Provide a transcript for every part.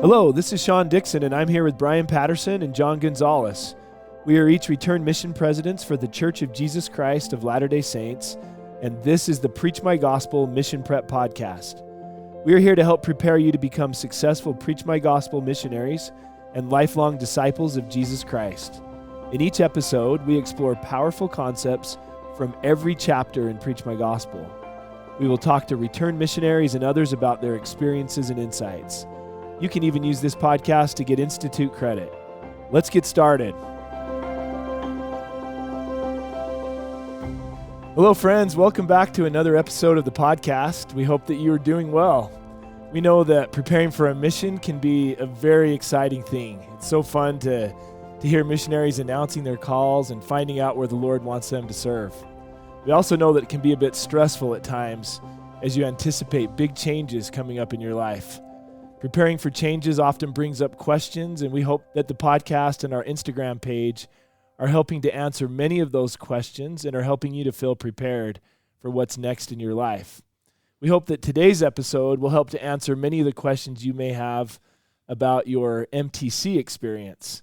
Hello, this is Sean Dixon, and I'm here with Brian Patterson and John Gonzalez. We are each returned mission presidents for the Church of Jesus Christ of Latter-day Saints, and this is the Preach My Gospel Mission Prep Podcast. We are here to help prepare you to become successful Preach My Gospel missionaries and lifelong disciples of Jesus Christ. In each episode, we explore powerful concepts from every chapter in Preach My Gospel. We will talk to returned missionaries and others about their experiences and insights. You can even use this podcast to get Institute credit. Let's get started. Hello, friends. Welcome back to another episode of the podcast. We hope that you are doing well. We know that preparing for a mission can be a very exciting thing. It's so fun to hear missionaries announcing their calls and finding out where the Lord wants them to serve. We also know that it can be a bit stressful at times as you anticipate big changes coming up in your life. Preparing for changes often brings up questions, and we hope that the podcast and our Instagram page are helping to answer many of those questions and are helping you to feel prepared for what's next in your life. We hope that today's episode will help to answer many of the questions you may have about your MTC experience.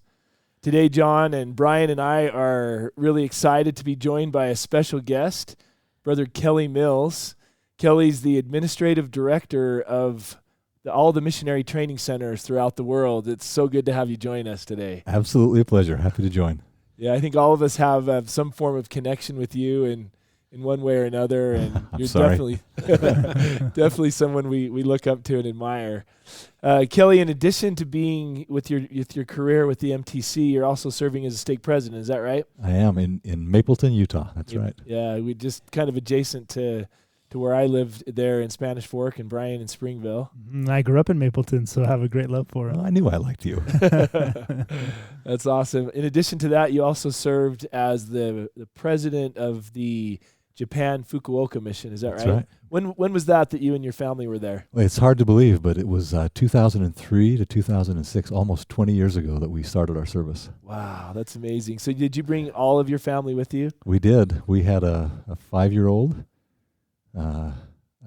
Today, John and Brian and I are really excited to be joined by a special guest, Brother Kelly Mills. Kelly's the administrative director of all the missionary training centers throughout the world. It's so good to have you join us today. Absolutely a pleasure. Happy to join. Yeah, I think all of us have some form of connection with you in one way or another, and you're definitely someone we look up to and admire. Kelly, in addition to being with your career with the MTC, you're also serving as a stake president. Is that right? I am in Mapleton, Utah. That's right. Yeah, we just kind of adjacent to where I lived there in Spanish Fork and Brian in Springville. I grew up in Mapleton, so I have a great love for it. Well, I knew I liked you. That's awesome. In addition to that, you also served as the president of the Japan Fukuoka mission. Is that That's right? right. When was that you and your family were there? Well, it's hard to believe, but it was 2003 to 2006, almost 20 years ago that we started our service. Wow, that's amazing. So did you bring all of your family with you? We did. We had a 5-year-old, a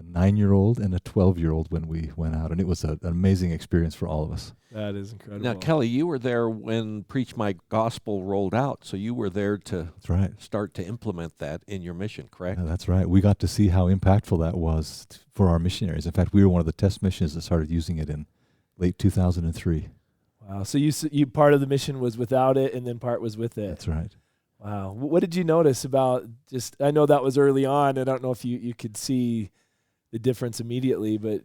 9-year-old, and a 12-year-old when we went out, and it was an amazing experience for all of us. That is incredible. Now, Kelly, you were there when Preach My Gospel rolled out, so you were there to start to implement that in your mission, correct? Yeah, that's right. We got to see how impactful that was for our missionaries. In fact, we were one of the test missions that started using it in late 2003. Wow. So you part of the mission was without it, and then part was with it. That's right. Wow. What did you notice about I know that was early on. I don't know if you could see the difference immediately, but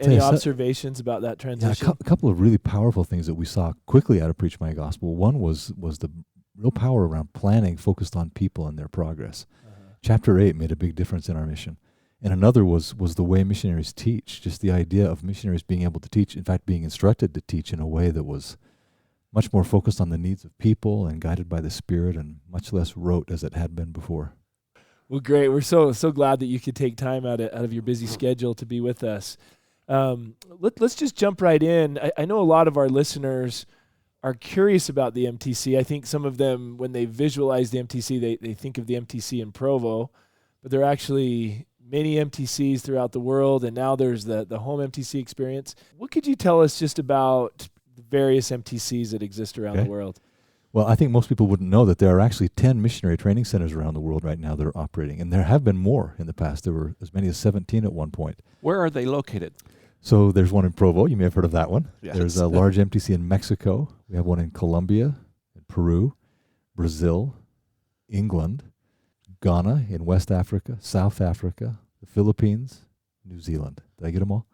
any observations about that transition? Yeah, a couple of really powerful things that we saw quickly out of Preach My Gospel. One was the real power around planning focused on people and their progress. Chapter 8 made a big difference in our mission. And another was the way missionaries teach, just the idea of missionaries being able to teach, in fact, being instructed to teach in a way that was much more focused on the needs of people and guided by the Spirit and much less rote as it had been before. Well, great. We're so glad that you could take time out of your busy schedule to be with us. Let's just jump right in. I know a lot of our listeners are curious about the MTC. I think some of them, when they visualize the MTC, they think of the MTC in Provo, but there are actually many MTCs throughout the world, and now there's the home MTC experience. What could you tell us just about the various MTCs that exist around the world? Well, I think most people wouldn't know that there are actually 10 missionary training centers around the world right now that are operating, and there have been more in the past. There were as many as 17 at one point. Where are they located? So there's one in Provo. You may have heard of that one. Yes. There's a large MTC in Mexico. We have one in Colombia, in Peru, Brazil, England, Ghana, in West Africa, South Africa, the Philippines, New Zealand. Did I get them all?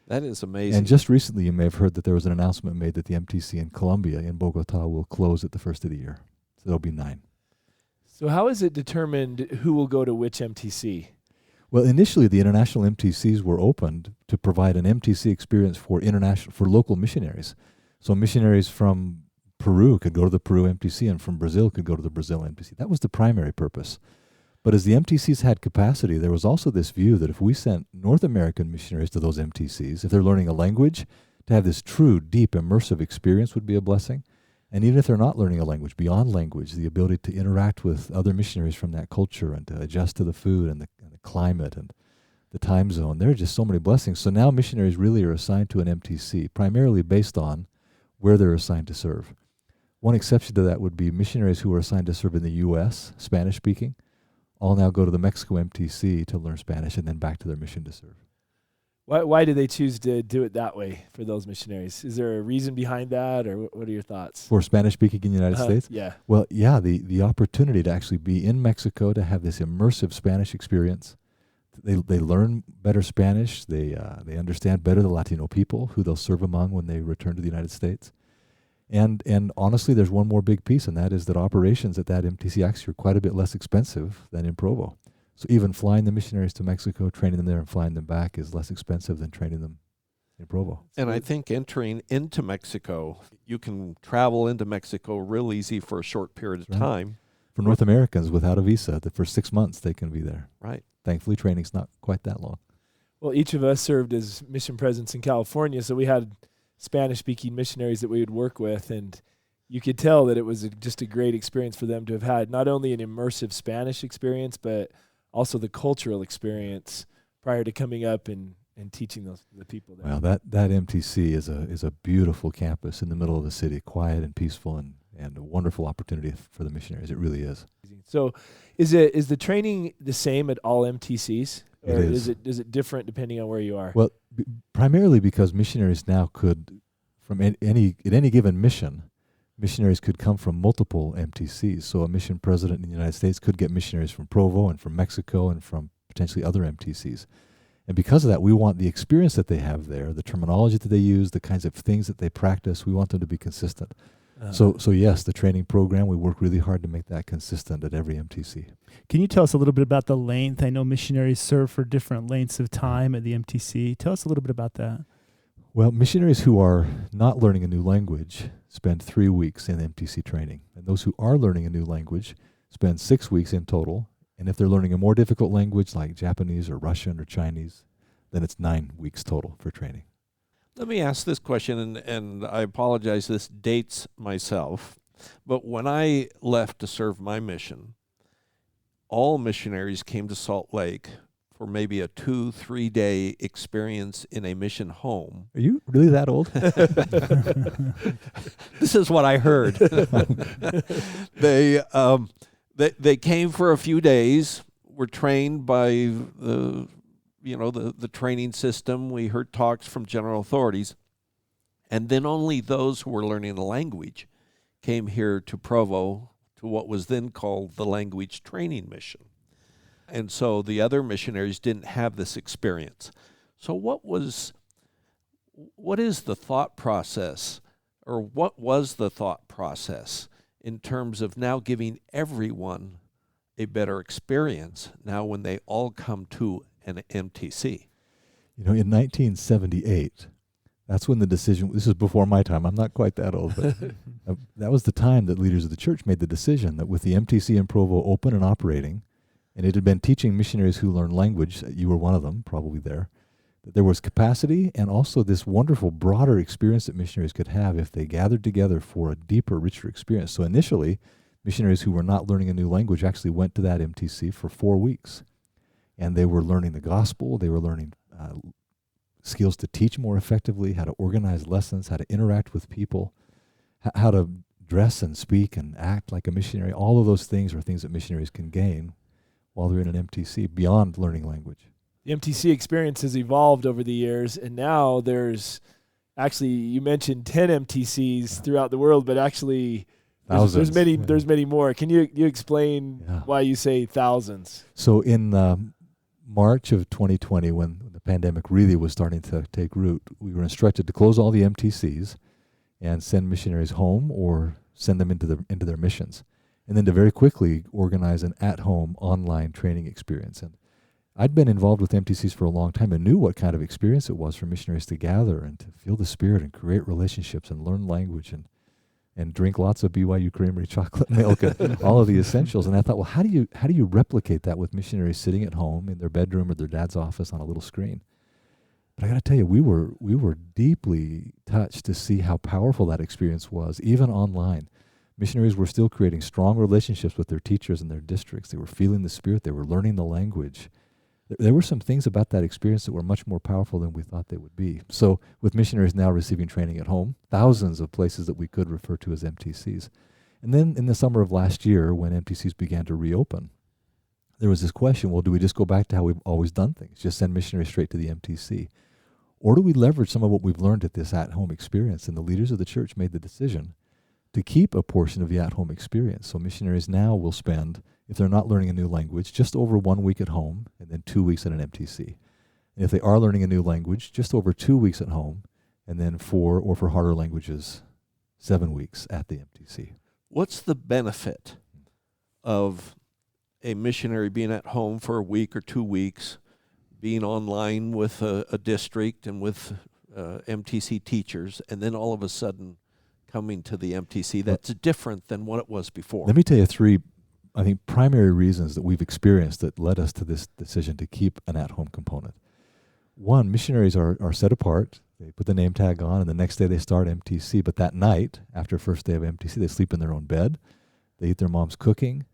That is amazing. And just recently, you may have heard that there was an announcement made that the MTC in Colombia, in Bogota, will close at the first of the year. So there'll be 9. So how is it determined who will go to which MTC? Well, initially, the international MTCs were opened to provide an MTC experience for local missionaries. So missionaries from Peru could go to the Peru MTC, and from Brazil could go to the Brazil MTC. That was the primary purpose. But as the MTCs had capacity, there was also this view that if we sent North American missionaries to those MTCs, if they're learning a language, to have this true, deep, immersive experience would be a blessing. And even if they're not learning a language, beyond language, the ability to interact with other missionaries from that culture and to adjust to the food and the climate and the time zone. There are just so many blessings. So now missionaries really are assigned to an MTC, primarily based on where they're assigned to serve. One exception to that would be missionaries who are assigned to serve in the U.S., Spanish-speaking, all now go to the Mexico MTC to learn Spanish and then back to their mission to serve. Why do they choose to do it that way for those missionaries? Is there a reason behind that, or what are your thoughts? For Spanish-speaking in the United States? Yeah. Well, yeah, the opportunity to actually be in Mexico, to have this immersive Spanish experience. They learn better Spanish. They understand better the Latino people who they'll serve among when they return to the United States. And honestly, there's one more big piece, and that is that operations at that MTC actually are quite a bit less expensive than in Provo. So even flying the missionaries to Mexico, training them there, and flying them back is less expensive than training them in Provo. And I think entering into Mexico, you can travel into Mexico real easy for a short period of time. For North Americans without a visa, for 6 months they can be there. Right. Thankfully, training's not quite that long. Well, each of us served as mission presidents in California, so we had Spanish-speaking missionaries that we would work with, and you could tell that it was just a great experience for them to have had not only an immersive Spanish experience, but also the cultural experience prior to coming up and teaching the people there. Well, that MTC is a beautiful campus in the middle of the city, quiet and peaceful, and a wonderful opportunity for the missionaries. It really is. So, is the training the same at all MTCs, or is it different depending on where you are? Well, primarily because missionaries now could, from at any given mission, missionaries could come from multiple MTCs. So a mission president in the United States could get missionaries from Provo and from Mexico and from potentially other MTCs. And because of that, we want the experience that they have there, the terminology that they use, the kinds of things that they practice, we want them to be consistent. So yes, the training program, we work really hard to make that consistent at every MTC. Can you tell us a little bit about the length? I know missionaries serve for different lengths of time at the MTC. Tell us a little bit about that. Well, missionaries who are not learning a new language spend 3 weeks in MTC training. And those who are learning a new language spend 6 weeks in total. And if they're learning a more difficult language like Japanese or Russian or Chinese, then it's 9 weeks total for training. Let me ask this question, and I apologize, this dates myself, but when I left to serve my mission, all missionaries came to Salt Lake for maybe a 2-3 day experience in a mission home. Are you really that old? This is what I heard. They came for a few days, were trained by the training system. We heard talks from general authorities, and then only those who were learning the language came here to Provo to what was then called the language training mission. And so the other missionaries didn't have this experience. So what is the thought process, or what was the thought process in terms of now giving everyone a better experience now when they all come to an MTC? In 1978, that's when the decision, this is before my time, I'm not quite that old, but that was the time that leaders of the church made the decision that with the MTC in Provo open and operating, and it had been teaching missionaries who learned language, you were one of them, probably there, that there was capacity and also this wonderful broader experience that missionaries could have if they gathered together for a deeper, richer experience. So initially, missionaries who were not learning a new language actually went to that MTC for 4 weeks. And they were learning the gospel, they were learning skills to teach more effectively, how to organize lessons, how to interact with people, how to dress and speak and act like a missionary. All of those things are things that missionaries can gain while they're in an MTC beyond learning language. The MTC experience has evolved over the years, and now there's actually, you mentioned 10 MTCs throughout the world, but actually there's many more. Can you explain why you say thousands? So in March of 2020, when the pandemic really was starting to take root, we were instructed to close all the MTCs and send missionaries home or send them into their missions, and then to very quickly organize an at-home online training experience. And I'd been involved with MTCs for a long time and knew what kind of experience it was for missionaries to gather and to feel the Spirit and create relationships and learn language and drink lots of BYU Creamery chocolate milk and all of the essentials. And I thought, well, how do you replicate that with missionaries sitting at home in their bedroom or their dad's office on a little screen? But I got to tell you, we were deeply touched to see how powerful that experience was, even online. Missionaries were still creating strong relationships with their teachers and their districts. They were feeling the Spirit. They were learning the language. There were some things about that experience that were much more powerful than we thought they would be. So with missionaries now receiving training at home, thousands of places that we could refer to as MTCs. And then in the summer of last year, when MTCs began to reopen, there was this question, well, do we just go back to how we've always done things, just send missionaries straight to the MTC? Or do we leverage some of what we've learned at this at-home experience? And the leaders of the church made the decision to keep a portion of the at-home experience. So missionaries now will spend, if they're not learning a new language, just over 1 week at home and then 2 weeks at an MTC. And if they are learning a new language, just over 2 weeks at home and then 4, or for harder languages, 7 weeks at the MTC. What's the benefit of a missionary being at home for a week or 2 weeks, being online with a district and with MTC teachers, and then all of a sudden coming to the MTC that's different than what it was before? Let me tell you 3, I think, primary reasons that we've experienced that led us to this decision to keep an at-home component. One, missionaries are set apart. They put the name tag on, and the next day they start MTC. But that night, after first day of MTC, they sleep in their own bed. They eat their mom's cooking.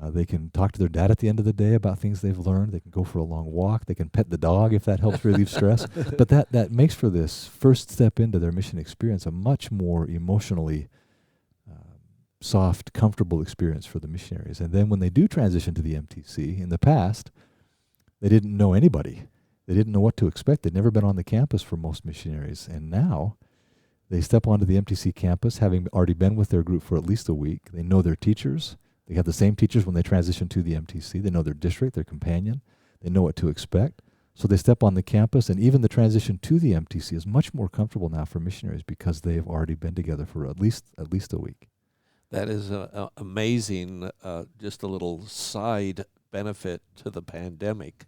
They can talk to their dad at the end of the day about things they've learned. They can go for a long walk. They can pet the dog if that helps relieve stress. But that makes for this first step into their mission experience a much more emotionally soft, comfortable experience for the missionaries. And then when they do transition to the MTC, in the past, they didn't know anybody. They didn't know what to expect. They'd never been on the campus for most missionaries. And now they step onto the MTC campus, having already been with their group for at least a week. They know their teachers. They have the same teachers when they transition to the MTC. They know their district, their companion. They know what to expect. So they step on the campus, and even the transition to the MTC is much more comfortable now for missionaries because they have already been together for at least a week. That is amazing, just a little side benefit to the pandemic,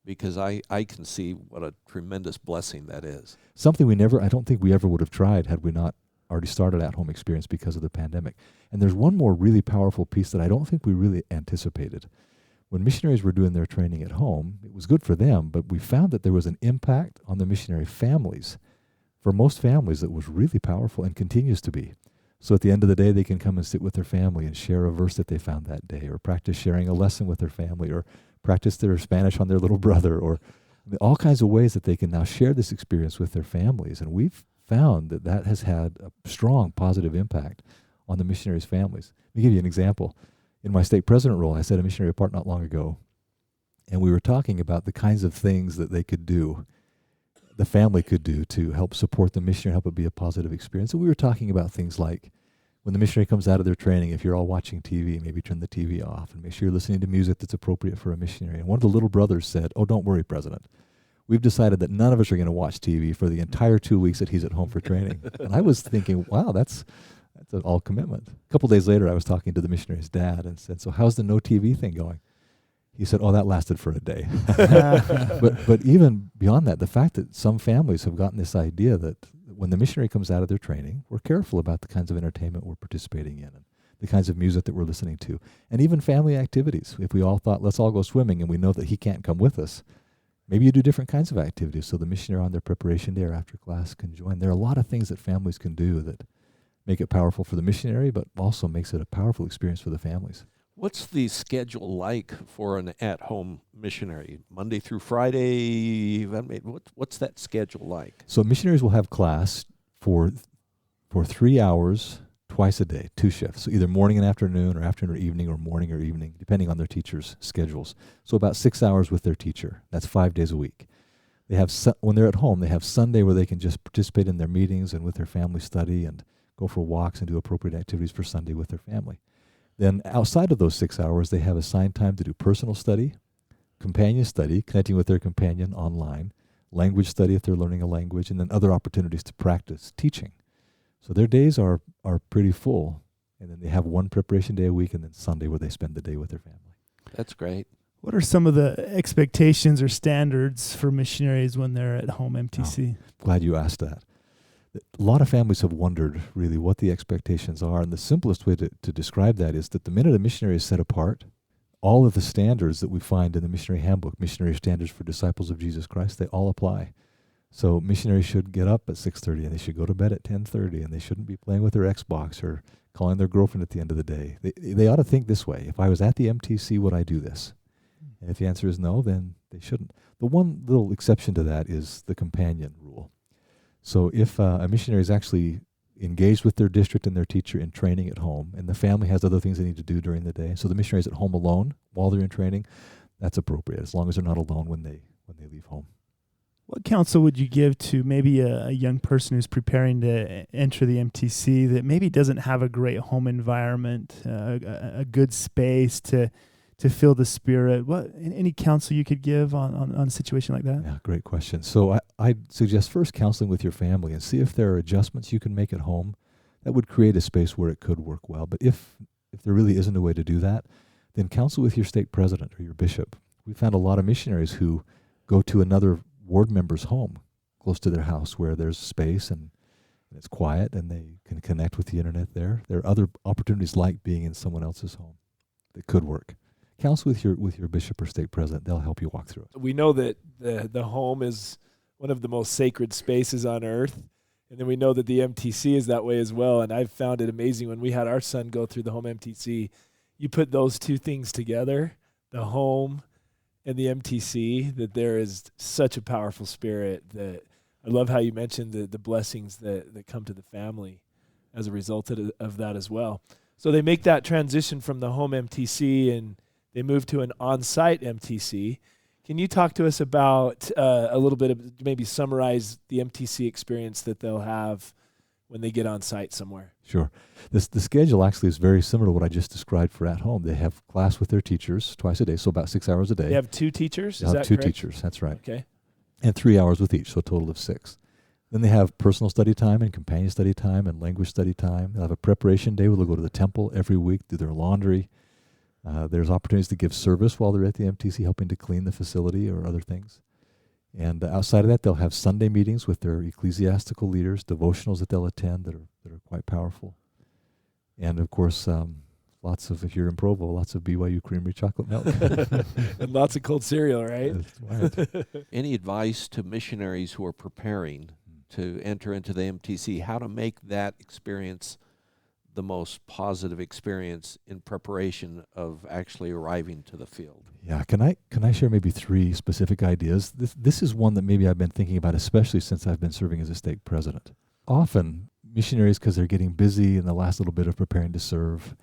because I can see what a tremendous blessing that is. Something I don't think we ever would have tried had we not already started at-home experience because of the pandemic. And there's one more really powerful piece that I don't think we really anticipated. When missionaries were doing their training at home, it was good for them, but we found that there was an impact on the missionary families. For most families, it was really powerful and continues to be. So at the end of the day, they can come and sit with their family and share a verse that they found that day, or practice sharing a lesson with their family, or practice their Spanish on their little brother, or all kinds of ways that they can now share this experience with their families. And we've found that has had a strong positive impact on the missionaries' families. Let me give you an example. In my stake president role, I set a missionary apart not long ago, and we were talking about the kinds of things that they could do, the family could do to help support the missionary, help it be a positive experience. And we were talking about things like, when the missionary comes out of their training, if you're all watching TV, maybe turn the TV off and make sure you're listening to music that's appropriate for a missionary. And one of the little brothers said, "Oh, don't worry, President. We've decided that none of us are going to watch TV for the entire 2 weeks that he's at home for training." And I was thinking, wow, that's an all commitment. A couple days later, I was talking to the missionary's dad and said, "So how's the no TV thing going?" He said, "Oh, that lasted for a day." But even beyond that, the fact that some families have gotten this idea that when the missionary comes out of their training, we're careful about the kinds of entertainment we're participating in and the kinds of music that we're listening to, and even family activities. If we all thought, let's all go swimming, and we know that he can't come with us, maybe you do different kinds of activities so the missionary on their preparation day or after class can join. There are a lot of things that families can do that make it powerful for the missionary, but also makes it a powerful experience for the families. What's the schedule like for an at-home missionary? Monday through Friday? What's that schedule like? So missionaries will have class for 3 hours twice a day, 2 shifts. So either morning and afternoon, or afternoon or evening, or morning or evening, depending on their teacher's schedules. So about 6 hours with their teacher. That's 5 days a week. They have when they're at home, they have Sunday where they can just participate in their meetings and with their family study and go for walks and do appropriate activities for Sunday with their family. Then outside of those 6 hours, they have assigned time to do personal study, companion study, connecting with their companion online, language study if they're learning a language, and then other opportunities to practice teaching. So their days are pretty full. And then they have one preparation day a week, and then Sunday where they spend the day with their family. That's great. What are some of the expectations or standards for missionaries when they're at home MTC? Oh, glad you asked that. A lot of families have wondered really what the expectations are, and the simplest way to describe that is that the minute a missionary is set apart, all of the standards that we find in the missionary handbook, missionary standards for disciples of Jesus Christ, they all apply. So missionaries should get up at 6:30, and they should go to bed at 10:30, and they shouldn't be playing with their Xbox or calling their girlfriend at the end of the day. They ought to think this way: if I was at the MTC, would I do this? And if the answer is no, then they shouldn't. The one little exception to that is the companion rule. So if a missionary is actually engaged with their district and their teacher in training at home, and the family has other things they need to do during the day, so the missionary is at home alone while they're in training, that's appropriate, as long as they're not alone when they leave home. What counsel would you give to maybe a young person who's preparing to enter the MTC that maybe doesn't have a great home environment, a good space to feel the Spirit? Any counsel you could give on a situation like that? Yeah, great question. So I'd suggest first counseling with your family and see if there are adjustments you can make at home that would create a space where it could work well. But if there really isn't a way to do that, then counsel with your stake president or your bishop. We found a lot of missionaries who go to another ward member's home close to their house where there's space and it's quiet and they can connect with the internet there. There are other opportunities like being in someone else's home that could work. Counsel with your bishop or stake president. They'll help you walk through it. We know that the home is one of the most sacred spaces on earth. And then we know that the MTC is that way as well. And I've found it amazing when we had our son go through the home MTC, you put those two things together, the home and the MTC, that there is such a powerful spirit. That I love how you mentioned the blessings that come to the family as a result of that as well. So they make that transition from the home MTC and they move to an on-site MTC. Can you talk to us about a little bit of, maybe summarize the MTC experience that they'll have when they get on site somewhere? Sure. The schedule actually is very similar to what I just described for at home. They have class with their teachers twice a day, so about 6 hours a day. They have two teachers? They have two teachers, that's right. Okay. And 3 hours with each, so a total of 6. Then they have personal study time and companion study time and language study time. They'll have a preparation day where they'll go to the temple every week, do their laundry. There's opportunities to give service while they're at the MTC, helping to clean the facility or other things. And outside of that, they'll have Sunday meetings with their ecclesiastical leaders, devotionals that they'll attend that are quite powerful. And of course, lots of, if you're in Provo, lots of BYU creamery chocolate milk. And lots of cold cereal, right? That's right. Any advice to missionaries who are preparing to enter into the MTC, how to make that experience the most positive experience in preparation of actually arriving to the field? Yeah, can I share maybe 3 specific ideas? This is one that maybe I've been thinking about, especially since I've been serving as a stake president. Often, missionaries, because they're getting busy in the last little bit of preparing to serve,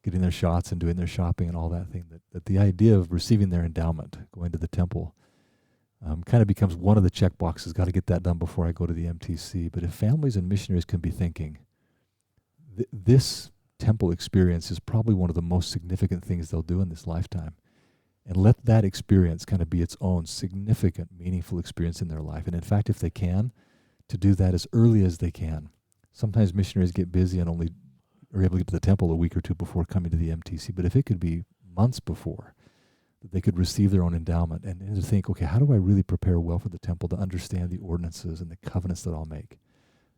getting their shots and doing their shopping and all that thing, that the idea of receiving their endowment, going to the temple, kind of becomes one of the check boxes. Got to get that done before I go to the MTC. But if families and missionaries can be thinking, this temple experience is probably one of the most significant things they'll do in this lifetime. And let that experience kind of be its own significant, meaningful experience in their life. And in fact, if they can, to do that as early as they can. Sometimes missionaries get busy and only are able to get to the temple a week or 2 before coming to the MTC. But if it could be months before, that they could receive their own endowment and to think, okay, how do I really prepare well for the temple to understand the ordinances and the covenants that I'll make?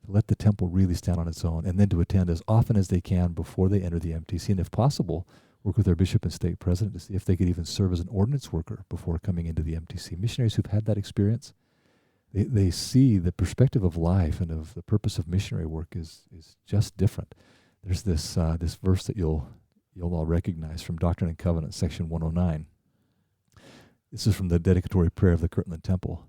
To let the temple really stand on its own, and then to attend as often as they can before they enter the MTC, and if possible, work with their bishop and stake president to see if they could even serve as an ordinance worker before coming into the MTC. Missionaries who've had that experience, they see the perspective of life and of the purpose of missionary work is just different. There's this verse that you'll all recognize from Doctrine and Covenants, section 109. This is from the dedicatory prayer of the Kirtland Temple.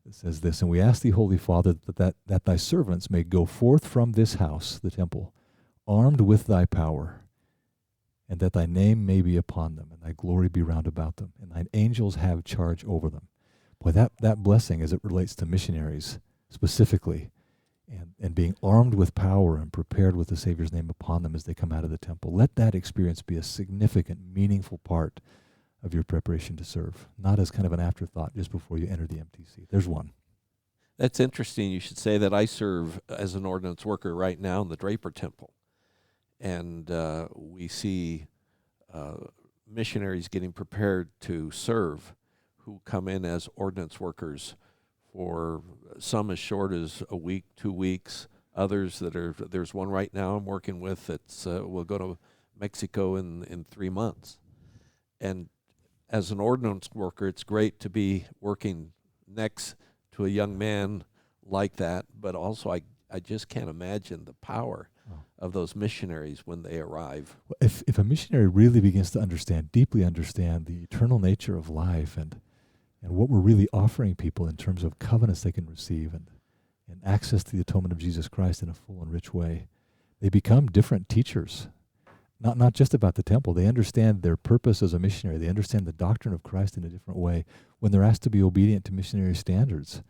It says this, "And we ask thee, Holy Father, that thy servants may go forth from this house, the temple, armed with thy power, and that thy name may be upon them, and thy glory be round about them, and thine angels have charge over them." Boy, that blessing as it relates to missionaries specifically, and being armed with power and prepared with the Savior's name upon them as they come out of the temple. Let that experience be a significant, meaningful part of your preparation to serve, not as kind of an afterthought just before you enter the MTC. There's one. That's interesting. You should say that I serve as an ordinance worker right now in the Draper Temple. And we see missionaries getting prepared to serve who come in as ordinance workers for some as short as a week, 2 weeks. Others there's one right now I'm working with that's will go to Mexico in 3 months. And as an ordinance worker, it's great to be working next to a young man like that, but also I just can't imagine the power of those missionaries when they arrive. If a missionary really begins to deeply understand the eternal nature of life and what we're really offering people in terms of covenants they can receive and access to the atonement of Jesus Christ in a full and rich way, they become different teachers. Not just about the temple. They understand their purpose as a missionary. They understand the doctrine of Christ in a different way when they're asked to be obedient to missionary standards,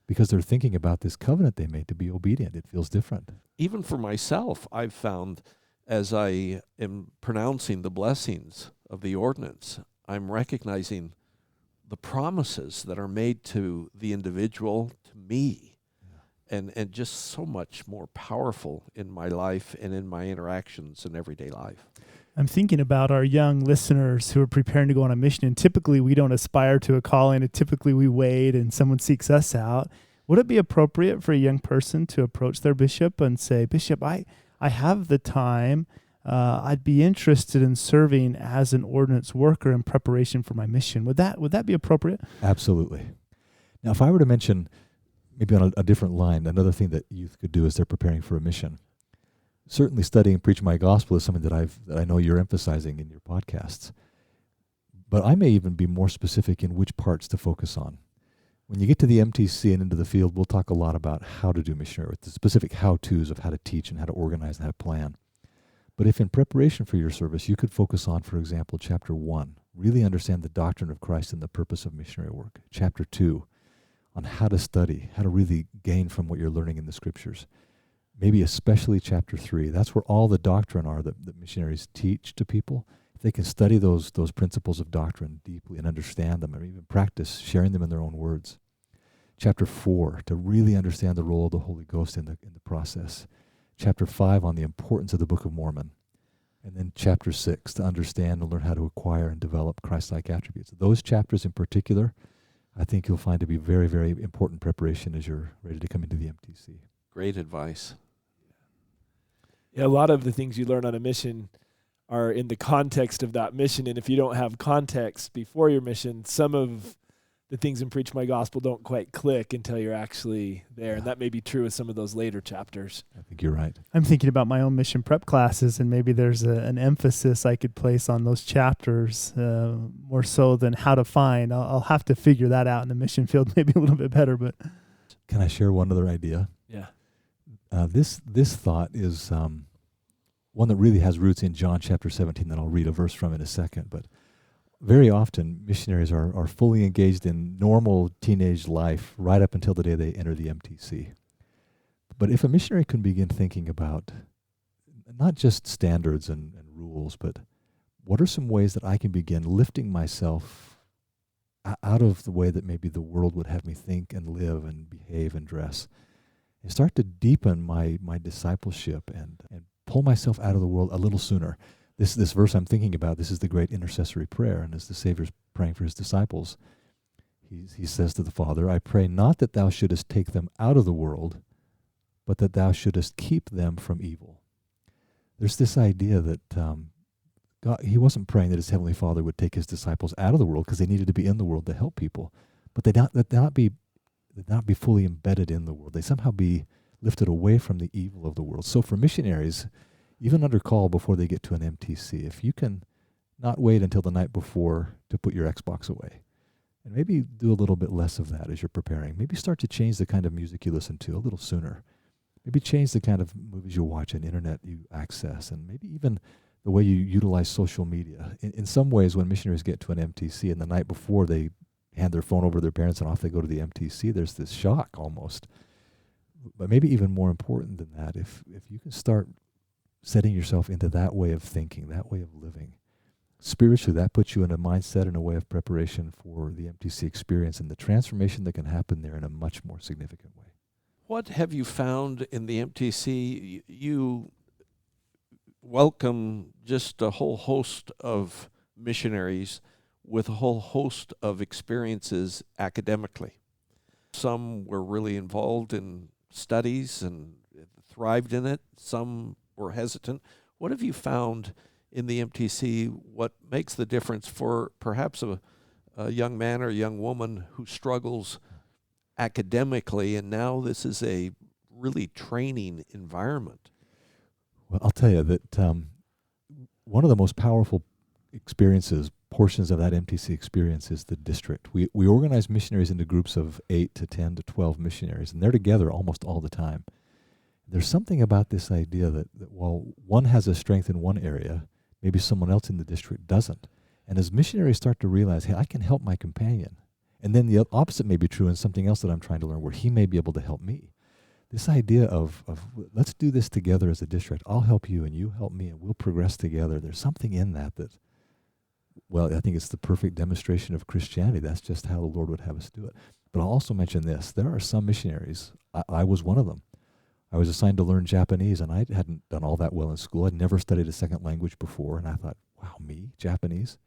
because they're thinking about this covenant they made to be obedient. It feels different. Even for myself, I've found as I am pronouncing the blessings of the ordinance, I'm recognizing the promises that are made to the individual, to me, and just so much more powerful in my life and in my interactions in everyday life. I'm thinking about our young listeners who are preparing to go on a mission, and typically we don't aspire to a calling, and typically we wait and someone seeks us out. Would it be appropriate for a young person to approach their bishop and say, Bishop, I have the time. I'd be interested in serving as an ordinance worker in preparation for my mission. Would that be appropriate? Absolutely. Now, if I were to mention, maybe on a different line, another thing that youth could do as they're preparing for a mission, certainly studying and preaching my gospel is something that I know you're emphasizing in your podcasts. But I may even be more specific in which parts to focus on. When you get to the MTC and into the field, we'll talk a lot about how to do missionary work, the specific how-tos of how to teach and how to organize and how to plan. But if in preparation for your service, you could focus on, for example, chapter 1, really understand the doctrine of Christ and the purpose of missionary work. Chapter 2, on how to study, how to really gain from what you're learning in the scriptures. Maybe especially chapter 3. That's where all the doctrine are that missionaries teach to people. If they can study those principles of doctrine deeply and understand them, or even practice sharing them in their own words. Chapter 4, to really understand the role of the Holy Ghost in the process. Chapter 5, on the importance of the Book of Mormon. And then chapter 6, to understand and learn how to acquire and develop Christ-like attributes. Those chapters in particular, I think you'll find to be very, very important preparation as you're ready to come into the MTC. Great advice. Yeah, a lot of the things you learn on a mission are in the context of that mission, and if you don't have context before your mission, some of the things in Preach My Gospel don't quite click until you're actually there, and that may be true with some of those later chapters. I think you're right. I'm thinking about my own mission prep classes, and maybe there's an emphasis I could place on those chapters more so than how to find. I'll have to figure that out in the mission field maybe a little bit better. But can I share one other idea? Yeah. This thought is one that really has roots in John chapter 17 that I'll read a verse from in a second. But very often missionaries are fully engaged in normal teenage life right up until the day they enter the MTC. But if a missionary can begin thinking about not just standards and rules, but what are some ways that I can begin lifting myself out of the way that maybe the world would have me think and live and behave and dress, and start to deepen my discipleship and pull myself out of the world a little sooner. This verse I'm thinking about, this is the great intercessory prayer, and as the Savior's praying for his disciples, he says to the Father, I pray not that thou shouldest take them out of the world, but that thou shouldest keep them from evil. There's this idea that God, he wasn't praying that his Heavenly Father would take his disciples out of the world because they needed to be in the world to help people, but they not be fully embedded in the world. They somehow be lifted away from the evil of the world. So for missionaries, even under call before they get to an MTC, if you can not wait until the night before to put your Xbox away, and maybe do a little bit less of that as you're preparing. Maybe start to change the kind of music you listen to a little sooner. Maybe change the kind of movies you watch and internet you access, and maybe even the way you utilize social media. In some ways, when missionaries get to an MTC and the night before they hand their phone over to their parents and off they go to the MTC, there's this shock almost. But maybe even more important than that, if you can start setting yourself into that way of thinking, that way of living, spiritually, that puts you in a mindset and a way of preparation for the MTC experience and the transformation that can happen there in a much more significant way. What have you found in the MTC? You welcome just a whole host of missionaries with a whole host of experiences academically. Some were really involved in studies and thrived in it. Some were hesitant. What have you found in the MTC? What makes the difference for perhaps a young man or a young woman who struggles academically, and now this is a really training environment? Well, I'll tell you that one of the most powerful portions of that MTC experience is the district. We organize missionaries into groups of 8 to 10 to 12 missionaries, and they're together almost all the time. There's something about this idea that while one has a strength in one area, maybe someone else in the district doesn't. And as missionaries start to realize, hey, I can help my companion. And then the opposite may be true in something else that I'm trying to learn, where he may be able to help me. This idea of let's do this together as a district. I'll help you and you help me and we'll progress together. There's something in that, well, I think it's the perfect demonstration of Christianity. That's just how the Lord would have us do it. But I'll also mention this. There are some missionaries, I was one of them. I was assigned to learn Japanese, and I hadn't done all that well in school. I'd never studied a second language before, and I thought, wow, me, Japanese?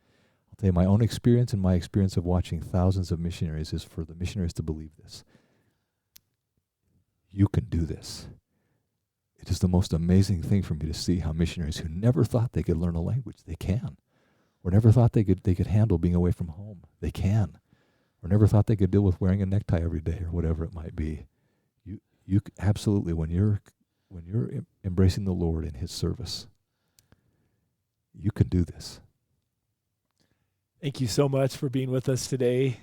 I'll tell you, my own experience and my experience of watching thousands of missionaries is for the missionaries to believe this. You can do this. It is the most amazing thing for me to see how missionaries who never thought they could learn a language, they can. Or never thought they could handle being away from home, they can. Or never thought they could deal with wearing a necktie every day or whatever it might be. You absolutely, when you're embracing the Lord in His service, you can do this. Thank you so much for being with us today,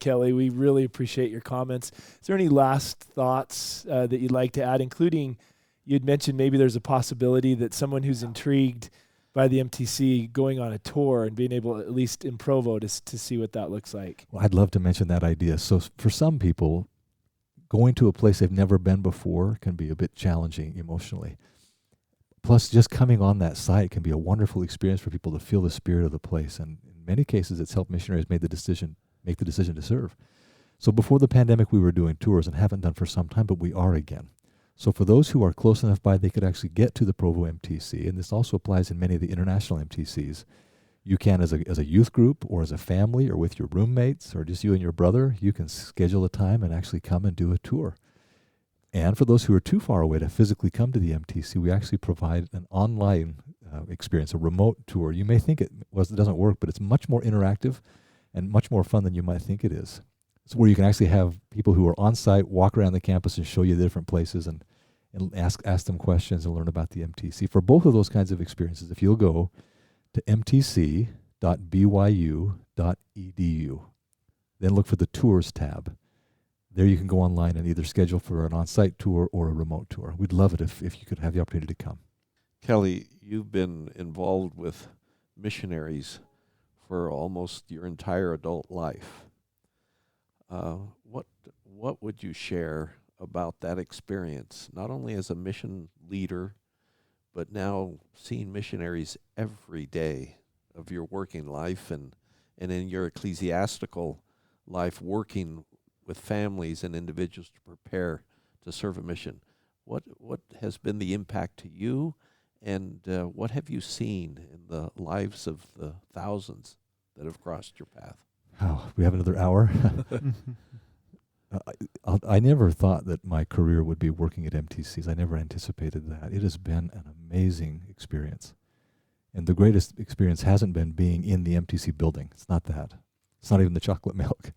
Kelly. We really appreciate your comments. Is there any last thoughts that you'd like to add, including you'd mentioned maybe there's a possibility that someone who's intrigued by the MTC going on a tour and being able, at least in Provo, to see what that looks like? Well, I'd love to mention that idea. So for some people, going to a place they've never been before can be a bit challenging emotionally. Plus, just coming on that site can be a wonderful experience for people to feel the spirit of the place. And in many cases, it's helped missionaries make the decision to serve. So before the pandemic, we were doing tours and haven't done for some time, but we are again. So for those who are close enough by, they could actually get to the Provo MTC, and this also applies in many of the international MTCs. You can, as a youth group or as a family or with your roommates or just you and your brother, you can schedule a time and actually come and do a tour. And for those who are too far away to physically come to the MTC, we actually provide an online experience, a remote tour. You may think it doesn't work, but it's much more interactive and much more fun than you might think it is. It's where you can actually have people who are on site walk around the campus and show you the different places and ask them questions and learn about the MTC. For both of those kinds of experiences, if you'll go to mtc.byu.edu. Then look for the Tours tab. There you can go online and either schedule for an on-site tour or a remote tour. We'd love it if you could have the opportunity to come. Kelly, you've been involved with missionaries for almost your entire adult life. What would you share about that experience, not only as a mission leader, but now seeing missionaries every day of your working life and in your ecclesiastical life, working with families and individuals to prepare to serve a mission? What has been the impact to you, and what have you seen in the lives of the thousands that have crossed your path? Oh, we have another hour. I never thought that my career would be working at MTCs. I never anticipated that. It has been an amazing experience. And the greatest experience hasn't been being in the MTC building. It's not that. It's not even the chocolate milk.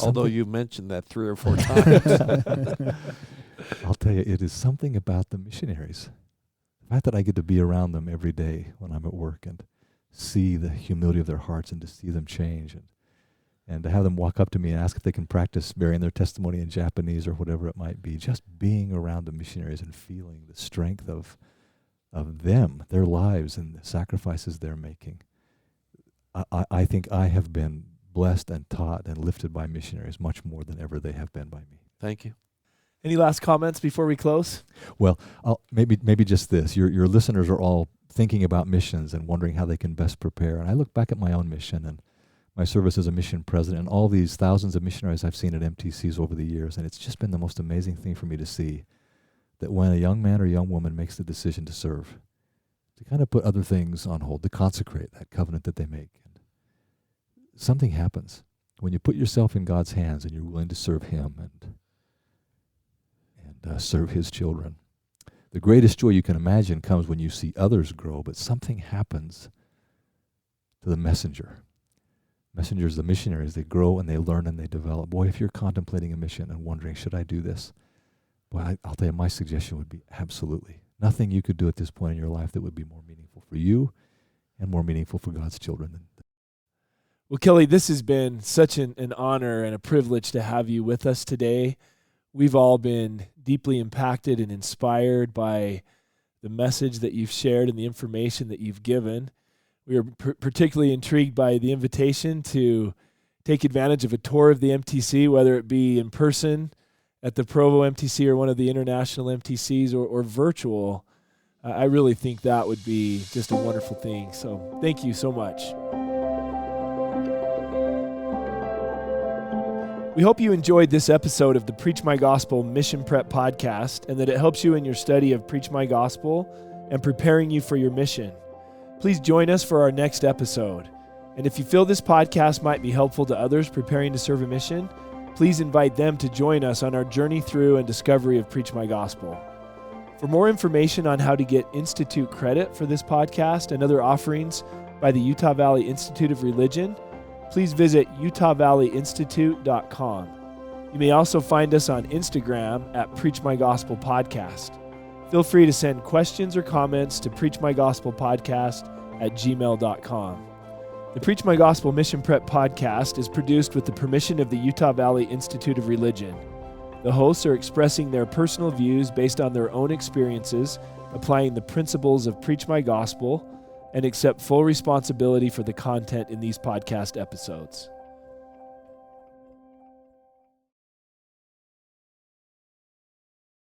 Although you mentioned that 3 or 4 times. I'll tell you, it is something about the missionaries. The fact that I get to be around them every day when I'm at work and see the humility of their hearts and to see them change and to have them walk up to me and ask if they can practice bearing their testimony in Japanese or whatever it might be. Just being around the missionaries and feeling the strength of them, their lives, and the sacrifices they're making. I think I have been blessed and taught and lifted by missionaries much more than ever they have been by me. Thank you. Any last comments before we close? Well, maybe just this. Your listeners are all thinking about missions and wondering how they can best prepare. And I look back at my own mission and my service as a mission president and all these thousands of missionaries I've seen at MTCs over the years, and it's just been the most amazing thing for me to see that when a young man or young woman makes the decision to serve, to kind of put other things on hold, to consecrate that covenant that they make, and something happens when you put yourself in God's hands and you're willing to serve Him and serve His children. The greatest joy you can imagine comes when you see others grow, but something happens to the messenger. Messengers, the missionaries, they grow and they learn and they develop. Boy, if you're contemplating a mission and wondering, should I do this? Boy, I'll tell you, my suggestion would be absolutely. nothing you could do at this point in your life that would be more meaningful for you and more meaningful for God's children. Well, Kelly, this has been such an honor and a privilege to have you with us today. We've all been deeply impacted and inspired by the message that you've shared and the information that you've given. We are particularly intrigued by the invitation to take advantage of a tour of the MTC, whether it be in person at the Provo MTC or one of the international MTCs or virtual. I really think that would be just a wonderful thing. So thank you so much. We hope you enjoyed this episode of the Preach My Gospel Mission Prep Podcast and that it helps you in your study of Preach My Gospel and preparing you for your mission. Please join us for our next episode. And if you feel this podcast might be helpful to others preparing to serve a mission, please invite them to join us on our journey through and discovery of Preach My Gospel. For more information on how to get Institute credit for this podcast and other offerings by the Utah Valley Institute of Religion, please visit utahvalleyinstitute.com. You may also find us on Instagram at Preach My Gospel Podcast. Feel free to send questions or comments to preachmygospelpodcast@gmail.com. The Preach My Gospel Mission Prep Podcast is produced with the permission of the Utah Valley Institute of Religion. The hosts are expressing their personal views based on their own experiences, applying the principles of Preach My Gospel, and accept full responsibility for the content in these podcast episodes.